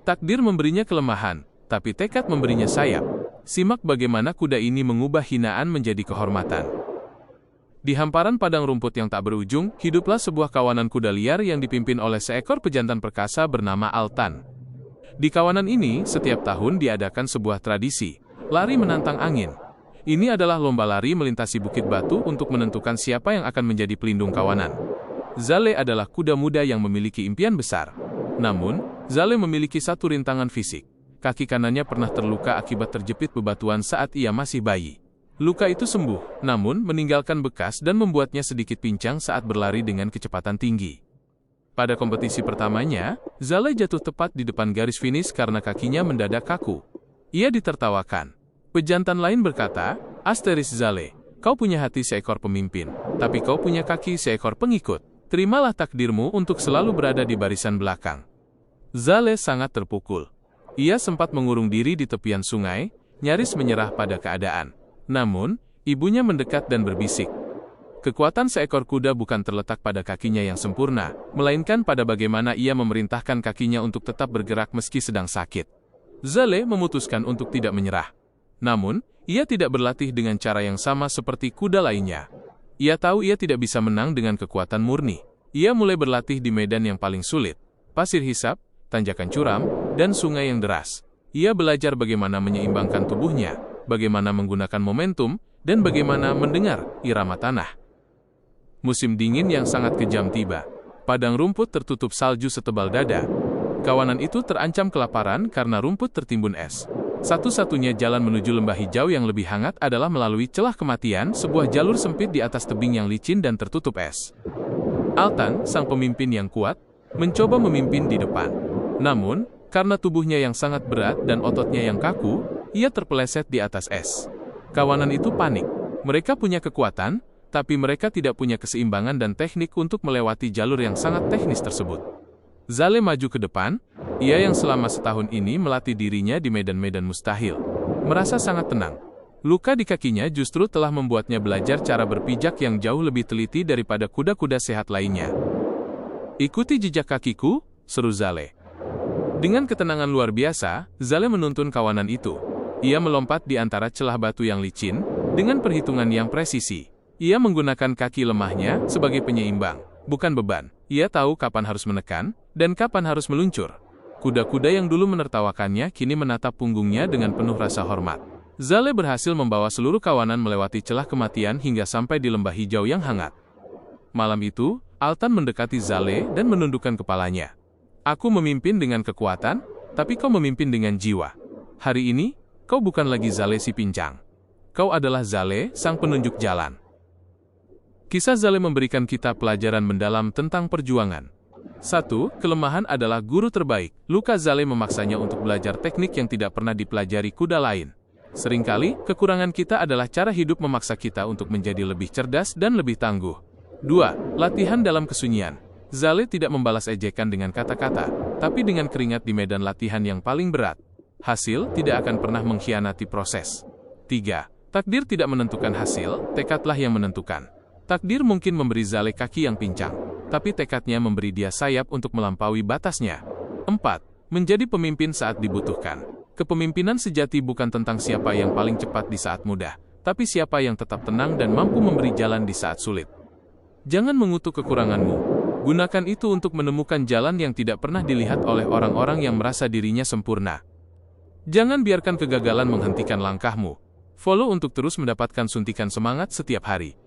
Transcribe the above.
Takdir memberinya kelemahan, tapi tekad memberinya sayap. Simak bagaimana kuda ini mengubah hinaan menjadi kehormatan. Di hamparan padang rumput yang tak berujung, hiduplah sebuah kawanan kuda liar yang dipimpin oleh seekor pejantan perkasa bernama Altan. Di kawanan ini, setiap tahun diadakan sebuah tradisi, lari menantang angin. Ini adalah lomba lari melintasi bukit batu untuk menentukan siapa yang akan menjadi pelindung kawanan. Zale adalah kuda muda yang memiliki impian besar. Namun, Zale memiliki satu rintangan fisik. Kaki kanannya pernah terluka akibat terjepit bebatuan saat ia masih bayi. Luka itu sembuh, namun meninggalkan bekas dan membuatnya sedikit pincang saat berlari dengan kecepatan tinggi. Pada kompetisi pertamanya, Zale jatuh tepat di depan garis finish karena kakinya mendadak kaku. Ia ditertawakan. Pejantan lain berkata, "Asteris Zale, kau punya hati seekor pemimpin, tapi kau punya kaki seekor pengikut. Terimalah takdirmu untuk selalu berada di barisan belakang." Zale sangat terpukul. Ia sempat mengurung diri di tepian sungai, nyaris menyerah pada keadaan. Namun, ibunya mendekat dan berbisik. Kekuatan seekor kuda bukan terletak pada kakinya yang sempurna, melainkan pada bagaimana ia memerintahkan kakinya untuk tetap bergerak meski sedang sakit. Zale memutuskan untuk tidak menyerah. Namun, ia tidak berlatih dengan cara yang sama seperti kuda lainnya. Ia tahu ia tidak bisa menang dengan kekuatan murni. Ia mulai berlatih di medan yang paling sulit, pasir hisap, tanjakan curam, dan sungai yang deras. Ia belajar bagaimana menyeimbangkan tubuhnya, bagaimana menggunakan momentum, dan bagaimana mendengar irama tanah. Musim dingin yang sangat kejam tiba. Padang rumput tertutup salju setebal dada. Kawanan itu terancam kelaparan karena rumput tertimbun es. Satu-satunya jalan menuju lembah hijau yang lebih hangat adalah melalui celah kematian, sebuah jalur sempit di atas tebing yang licin dan tertutup es. Altan, sang pemimpin yang kuat, mencoba memimpin di depan. Namun, karena tubuhnya yang sangat berat dan ototnya yang kaku, ia terpeleset di atas es. Kawanan itu panik. Mereka punya kekuatan, tapi mereka tidak punya keseimbangan dan teknik untuk melewati jalur yang sangat teknis tersebut. Zale maju ke depan. Ia yang selama setahun ini melatih dirinya di medan-medan mustahil, merasa sangat tenang. Luka di kakinya justru telah membuatnya belajar cara berpijak yang jauh lebih teliti daripada kuda-kuda sehat lainnya. "Ikuti jejak kakiku," seru Zale. Dengan ketenangan luar biasa, Zale menuntun kawanan itu. Ia melompat di antara celah batu yang licin, dengan perhitungan yang presisi. Ia menggunakan kaki lemahnya sebagai penyeimbang, bukan beban. Ia tahu kapan harus menekan, dan kapan harus meluncur. Kuda-kuda yang dulu menertawakannya kini menatap punggungnya dengan penuh rasa hormat. Zale berhasil membawa seluruh kawanan melewati celah kematian hingga sampai di lembah hijau yang hangat. Malam itu, Altan mendekati Zale dan menundukkan kepalanya. "Aku memimpin dengan kekuatan, tapi kau memimpin dengan jiwa. Hari ini, kau bukan lagi Zale si pincang. Kau adalah Zale, sang penunjuk jalan." Kisah Zale memberikan kita pelajaran mendalam tentang perjuangan. 1. Kelemahan adalah guru terbaik. Luka Zale memaksanya untuk belajar teknik yang tidak pernah dipelajari kuda lain. Seringkali, kekurangan kita adalah cara hidup memaksa kita untuk menjadi lebih cerdas dan lebih tangguh. 2. Latihan dalam kesunyian. Zale tidak membalas ejekan dengan kata-kata, tapi dengan keringat di medan latihan yang paling berat. Hasil tidak akan pernah mengkhianati proses. 3. Takdir tidak menentukan hasil, tekadlah yang menentukan. Takdir mungkin memberi Zale kaki yang pincang, tapi tekadnya memberi dia sayap untuk melampaui batasnya. 4. Menjadi pemimpin saat dibutuhkan. Kepemimpinan sejati bukan tentang siapa yang paling cepat di saat mudah, tapi siapa yang tetap tenang dan mampu memberi jalan di saat sulit. Jangan mengutuk kekuranganmu. Gunakan itu untuk menemukan jalan yang tidak pernah dilihat oleh orang-orang yang merasa dirinya sempurna. Jangan biarkan kegagalan menghentikan langkahmu. Follow untuk terus mendapatkan suntikan semangat setiap hari.